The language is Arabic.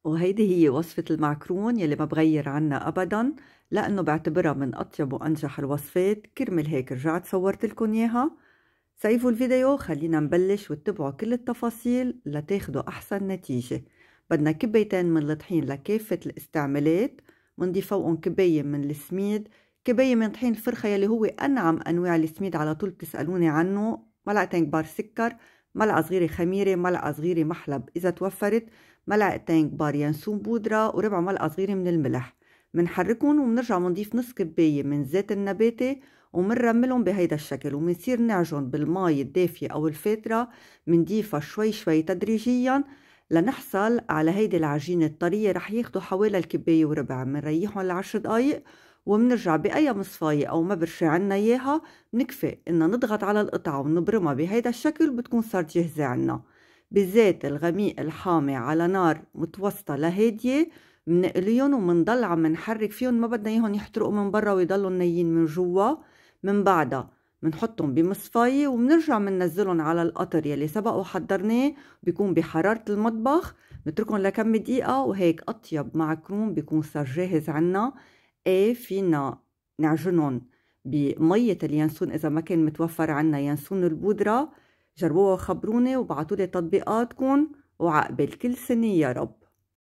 وهيدي هي وصفة المعكرون يلي ما بغير عنها أبدا، لأنه بعتبرها من أطيب وأنجح الوصفات. كرمل هيك رجعت صورت لكم إياها. سيفوا الفيديو، خلينا نبلش واتبعوا كل التفاصيل لتاخدوا أحسن نتيجة. بدنا كبيتين من الطحين لكافة الاستعمالات، ونضيف فوقهم كباية من السميد، كباية من طحين الفرخة يلي هو أنعم أنواع السميد على طول بتسألوني عنه، ملعقتين كبار سكر، ملعقة صغيرة خميرة، ملعقة صغيرة محلب إذا توفرت، ملعقتين كبار ينسون بودرة، وربع ملعقة صغيرة من الملح. منحركهم ومنرجع منضيف نص كباية من زيت النباتي، ومنرملهم بهيدا الشكل، ومنصير نعجن بالماء الدافية أو الفاترة. منضيفها شوي شوي تدريجيا لنحصل على هيدي العجينة الطرية. رح ياخدوا حوالي الكباية وربع. منريحهم ل10 دقايق، ومنرجع بأي مصفاية أو مبرشة عنا إياها، بنكفي إننا نضغط على القطعة ونبرمها بهيدا الشكل، بتكون صارت جاهزة عنا. بالزيت الغميق الحامي على نار متوسطة لهادية منقليهم، ومنضل عم نحرك فيهم، ما بدنا اياهم يحترقوا من برا ويضلوا نيين من جوا. من بعدها منحطهم بمصفاية، ومنرجع مننزلهم على القطر يلي سبق وحضرناه، بيكون بحرارة المطبخ. نتركهم لكم دقيقة، وهيك أطيب معكرون بيكون صار جاهز عنا. ايه فينا نعجنهم بمية اليانسون إذا ما كان متوفر عنا يانسون البودرة. جربوها وخبروني وبعتولي تطبيقاتكم، وعقبال كل سنة يا رب.